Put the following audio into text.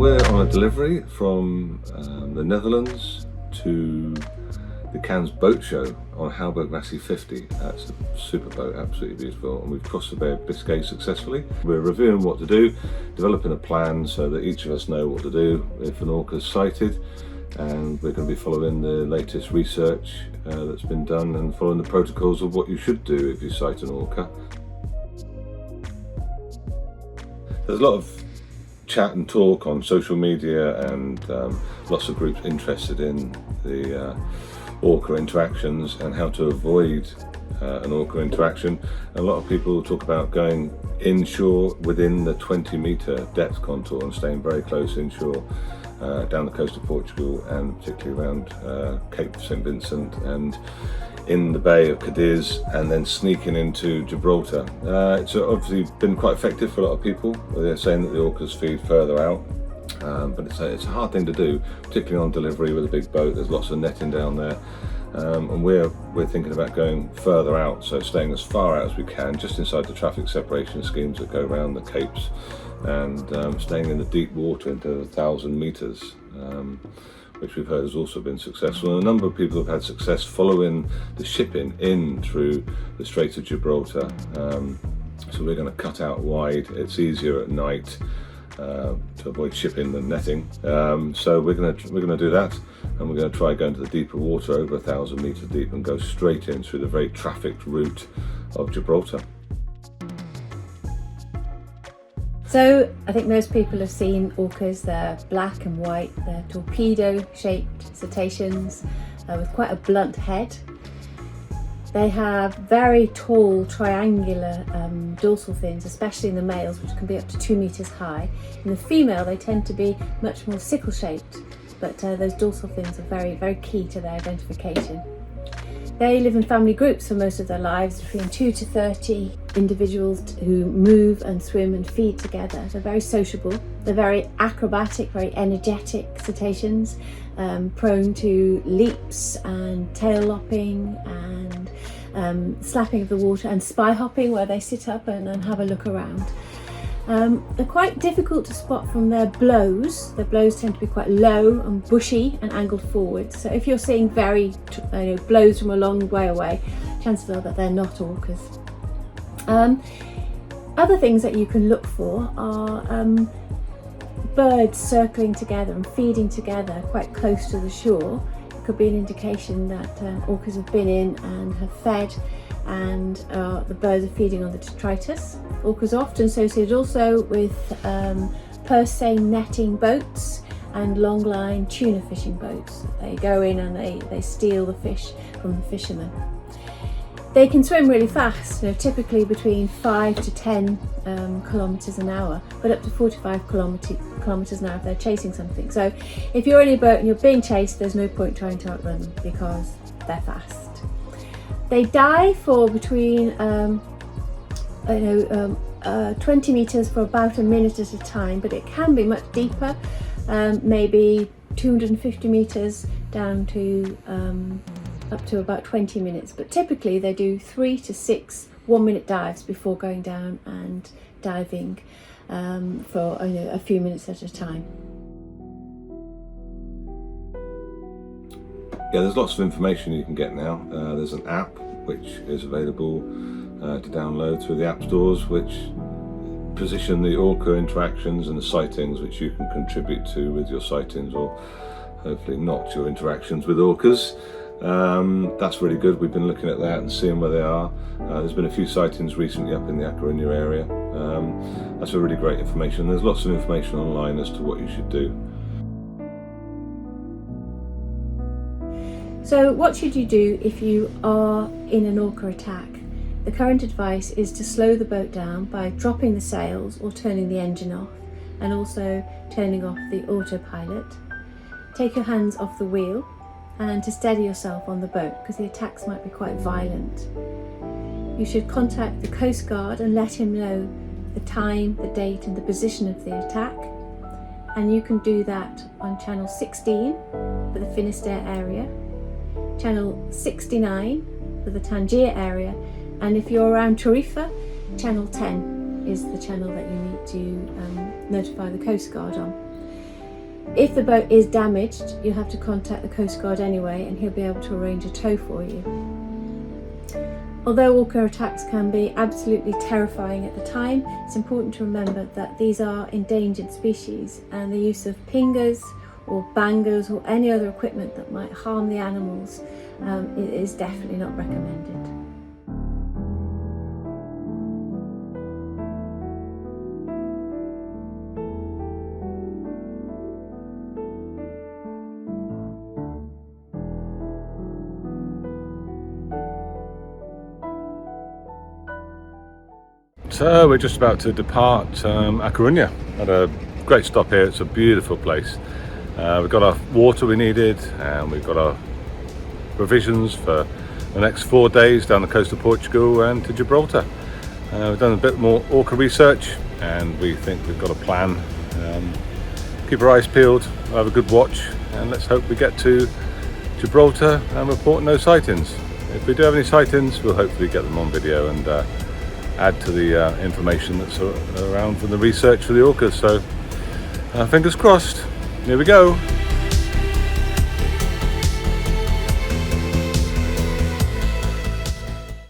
We're on a delivery from the Netherlands to the Cannes boat show on Halcyon 50. That's a super boat, absolutely beautiful, and we've crossed the Bay of Biscay successfully. We're reviewing what to do, developing a plan so that each of us know what to do if an orca's sighted, and we're going to be following the latest research that's been done and following the protocols of what you should do if you sight an orca. There's a lot of chat and talk on social media and lots of groups interested in the orca interactions and how to avoid an orca interaction. A lot of people talk about going inshore within the 20-metre depth contour and staying very close inshore down the coast of Portugal and particularly around Cape St Vincent and in the Bay of Cadiz, and then sneaking into Gibraltar. It's obviously been quite effective for a lot of people. They're saying that the orcas feed further out, but it's a hard thing to do, particularly on delivery with a big boat. There's lots of netting down there, and we're thinking about going further out, so staying as far out as we can, just inside the traffic separation schemes that go around the capes, and staying in the deep water into 1,000 metres. Which we've heard has also been successful. And a number of people have had success following the shipping in through the Strait of Gibraltar. So we're going to cut out wide. It's easier at night to avoid shipping than netting. So we're going to do that, and we're going to try going to the deeper water, over 1,000 metres deep, and go straight in through the very trafficked route of Gibraltar. So I think most people have seen orcas. They're black and white, they're torpedo-shaped cetaceans with quite a blunt head. They have very tall triangular dorsal fins, especially in the males, which can be up to 2 metres high. In the female, they tend to be much more sickle-shaped, but those dorsal fins are very, very key to their identification. They live in family groups for most of their lives, between 2 to 30 individuals who move and swim and feed together. They're very sociable. They're very acrobatic, very energetic cetaceans, prone to leaps and tail lopping and slapping of the water and spy hopping, where they sit up and have a look around. They're quite difficult to spot from their blows. Their blows tend to be quite low and bushy and angled forward. So if you're seeing very blows from a long way away, chances are that they're not orcas. Other things that you can look for are birds circling together and feeding together quite close to the shore. It could be an indication that orcas have been in and have fed, and the birds are feeding on the detritus. Orcas are often associated also with purse seine netting boats and long line tuna fishing boats. They go in and they steal the fish from the fishermen. They can swim really fast, typically between 5 to 10 kilometres an hour, but up to 45 kilometres an hour if they're chasing something. So if you're in a boat and you're being chased, there's no point trying to outrun them because they're fast. They dive for between 20 metres for about a minute at a time, but it can be much deeper, maybe 250 metres down to up to about 20 minutes. But typically they do 3 to 6 1-minute dives before going down and diving for a few minutes at a time. Yeah, there's lots of information you can get now. There's an app which is available to download through the app stores, which position the orca interactions and the sightings which you can contribute to with your sightings, or hopefully not your interactions with orcas. That's really good. We've been looking at that and seeing where they are. There's been a few sightings recently up in the A Coruña area. That's a really great information. There's lots of information online as to what you should do. So what should you do if you are in an orca attack? The current advice is to slow the boat down by dropping the sails or turning the engine off, and also turning off the autopilot. Take your hands off the wheel and to steady yourself on the boat, because the attacks might be quite violent. You should contact the Coast Guard and let him know the time, the date and the position of the attack, and you can do that on channel 16 for the Finisterre area, channel 69 for the Tangier area, and if you're around Tarifa, channel 10 is the channel that you need to notify the Coast Guard on. If the boat is damaged, you have to contact the Coast Guard anyway, and he'll be able to arrange a tow for you. Although orca attacks can be absolutely terrifying at the time, it's important to remember that these are endangered species, and the use of pingers or bangers or any other equipment that might harm the animals is definitely not recommended. So we're just about to depart A Coruña. Had a great stop here. It's a beautiful place. We've got our water we needed, and we've got our provisions for the next 4 days down the coast of Portugal and to Gibraltar. We've done a bit more orca research, and we think we've got a plan. Keep our eyes peeled, have a good watch, and let's hope we get to Gibraltar and report no sightings. If we do have any sightings, we'll hopefully get them on video and add to the information that's around from the research for the orcas. So fingers crossed. Here we go.